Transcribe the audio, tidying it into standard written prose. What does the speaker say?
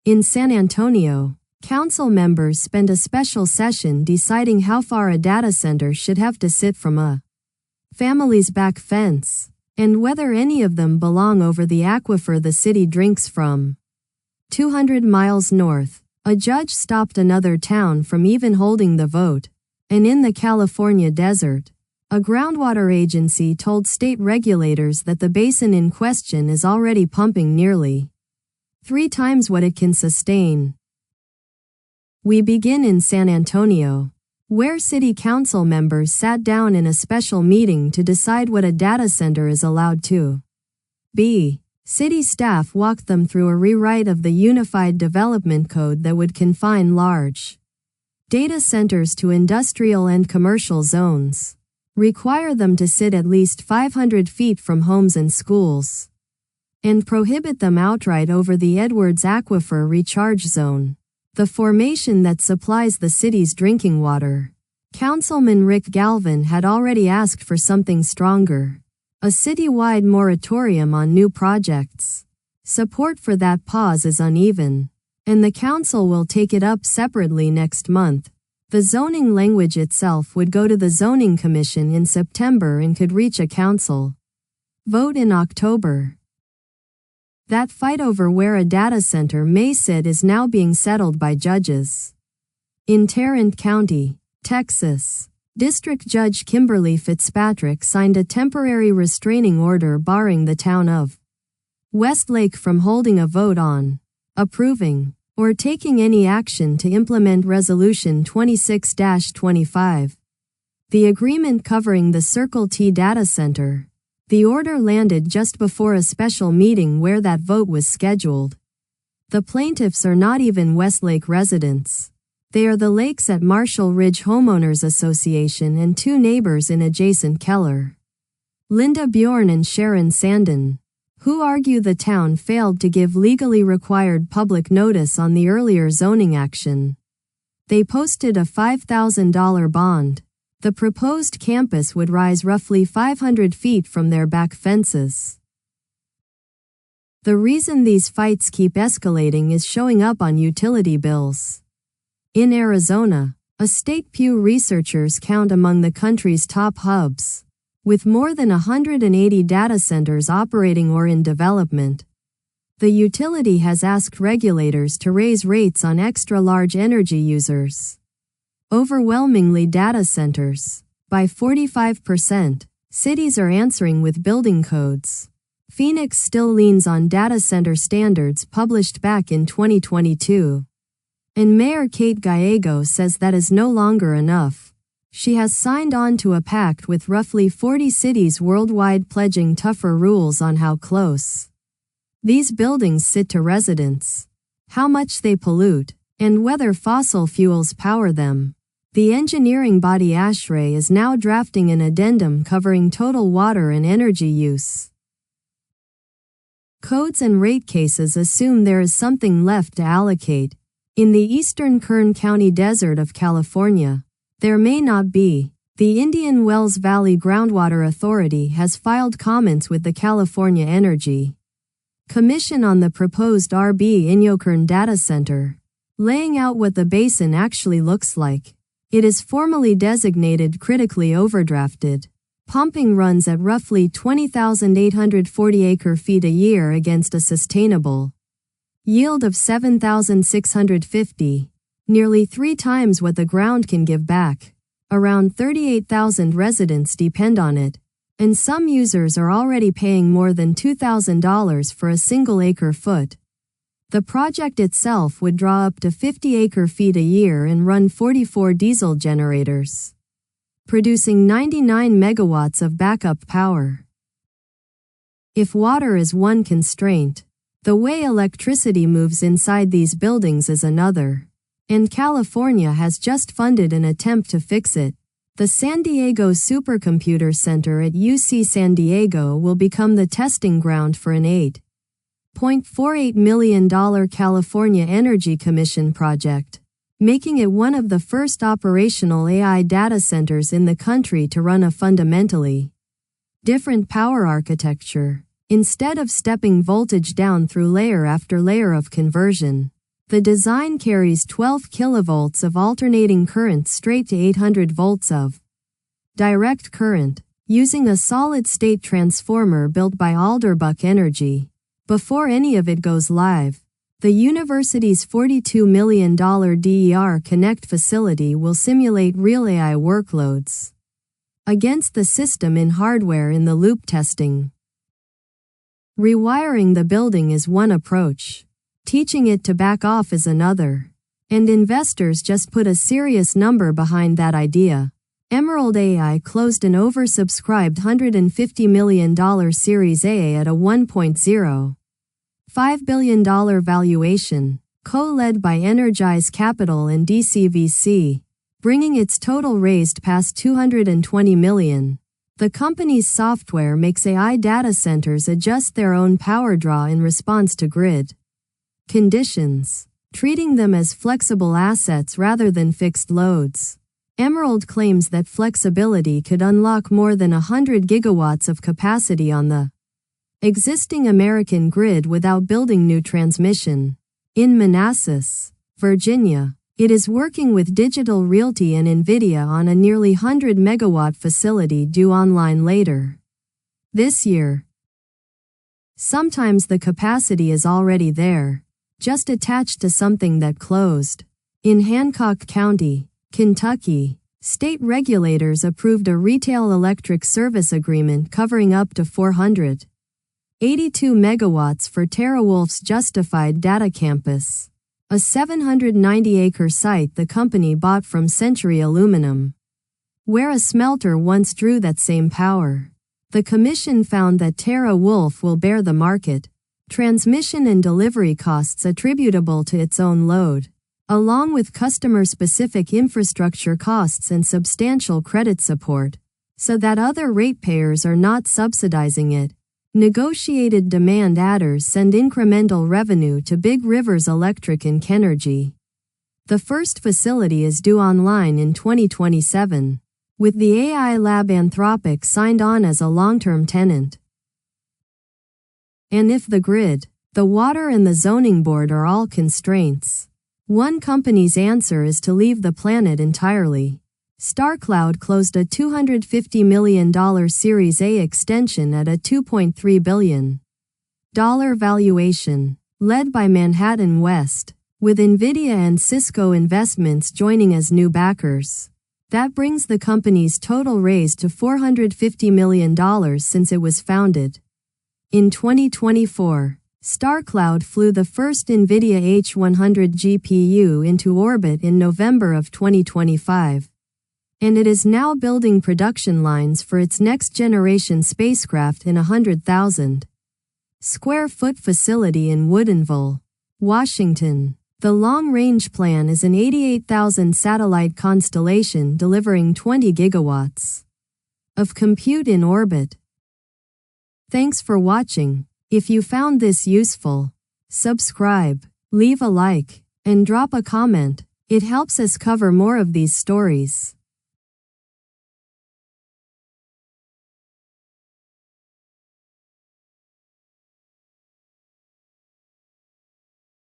In San Antonio, council members spent a special session deciding how far a data center should have to sit from a family's back fence, and whether any of them belong over the aquifer the city drinks from. 200 miles north, a judge stopped another town from even holding the vote, and in the California desert, a groundwater agency told state regulators that the basin in question is already pumping nearly 3 times what it can sustain. We begin in San Antonio, where city council members sat down in a special meeting to decide what a data center is allowed to be. City staff walked them through a rewrite of the Unified Development Code that would confine large data centers to industrial and commercial zones, require them to sit at least 500 feet from homes and schools, and prohibit them outright over the Edwards Aquifer recharge zone, the formation that supplies the city's drinking water. Councilman Ric Galvan had already asked for something stronger, a citywide moratorium on new projects. Support for that pause is uneven, and the council will take it up separately next month. The zoning language itself would go to the zoning commission in September and could reach a council vote in October. That fight over where a data center may sit is now being settled by judges. In Tarrant County, Texas, District Judge Kimberly Fitzpatrick signed a temporary restraining order barring the town of Westlake from holding a vote on, approving, or taking any action to implement Resolution 26-25, the agreement covering the Circle T data center. The order landed just before a special meeting where that vote was scheduled. The plaintiffs are not even Westlake residents. They are the Lakes at Marshall Ridge Homeowners Association and 2 neighbors in adjacent Keller, Linda Bjorn and Sharon Sandin, who argue the town failed to give legally required public notice on the earlier zoning action. They posted a $5,000 bond. The proposed campus would rise roughly 500 feet from their back fences. The reason these fights keep escalating is showing up on utility bills. In Arizona, a state Pew researchers count among the country's top hubs, with more than 180 data centers operating or in development. The utility has asked regulators to raise rates on extra-large energy users, overwhelmingly data centers, by 45%. Cities are answering with building codes. Phoenix still leans on data center standards published back in 2022. And Mayor Kate Gallego says that is no longer enough. She has signed on to a pact with roughly 40 cities worldwide pledging tougher rules on how close these buildings sit to residents, how much they pollute, and whether fossil fuels power them. The engineering body ASHRAE is now drafting an addendum covering total water and energy use. Codes and rate cases assume there is something left to allocate. In the eastern Kern County desert of California, there may not be. The Indian Wells Valley Groundwater Authority has filed comments with the California Energy Commission on the proposed RB Inyokern data center, laying out what the basin actually looks like. It is formally designated critically overdrafted. Pumping runs at roughly 20,840 acre-feet a year against a sustainable yield of 7,650. Nearly 3 times what the ground can give back. Around 38,000 residents depend on it, and some users are already paying more than $2,000 for a single acre-foot. The project itself would draw up to 50 acre-feet a year and run 44 diesel generators, producing 99 megawatts of backup power. If water is one constraint, the way electricity moves inside these buildings is another. And California has just funded an attempt to fix it. The San Diego Supercomputer Center at UC San Diego will become the testing ground for an $8.48 million California Energy Commission project, making it one of the first operational AI data centers in the country to run a fundamentally different power architecture. Instead of stepping voltage down through layer after layer of conversion, The design carries 12 kilovolts of alternating current straight to 800 volts of direct current, using a solid-state transformer built by Alderbuck Energy. Before any of it goes live, the university's $42 million DER Connect facility will simulate real AI workloads against the system in hardware-in-the-loop testing. Rewiring the building is one approach. Teaching it to back off is another. And investors just put a serious number behind that idea. Emerald AI closed an oversubscribed $150 million Series A at a $1.05 billion valuation, co-led by Energize Capital and DCVC, bringing its total raised past $220 million. The company's software makes AI data centers adjust their own power draw in response to grid conditions, treating them as flexible assets rather than fixed loads. Emerald claims that flexibility could unlock more than 100 gigawatts of capacity on the existing American grid without building new transmission. In Manassas, Virginia, it is working with Digital Realty and NVIDIA on a nearly 100-megawatt facility due online later this year. Sometimes the capacity is already there, just attached to something that closed. In Hancock County, Kentucky, state regulators approved a retail electric service agreement covering up to 482 megawatts for TeraWulf's Justified Data Campus, a 790-acre site the company bought from Century Aluminum, where a smelter once drew that same power. The commission found that TeraWulf will bear the market, transmission and delivery costs attributable to its own load, along with customer-specific infrastructure costs and substantial credit support, so that other ratepayers are not subsidizing it. Negotiated demand adders send incremental revenue to Big Rivers Electric and Kenergy. The first facility is due online in 2027, with the AI lab Anthropic signed on as a long-term tenant. And if the grid, the water and the zoning board are all constraints, one company's answer is to leave the planet entirely. StarCloud closed a $250 million Series A extension at a $2.3 billion valuation, led by Manhattan West, with NVIDIA and Cisco Investments joining as new backers. That brings the company's total raise to $450 million since it was founded. In 2024, StarCloud flew the first NVIDIA H100 GPU into orbit in November of 2025. And it is now building production lines for its next-generation spacecraft in a 100,000 square foot facility in Woodinville, Washington. The long-range plan is an 88,000 satellite constellation delivering 20 gigawatts of compute in orbit. Thanks for watching. If you found this useful, subscribe, leave a like, and drop a comment. It helps us cover more of these stories.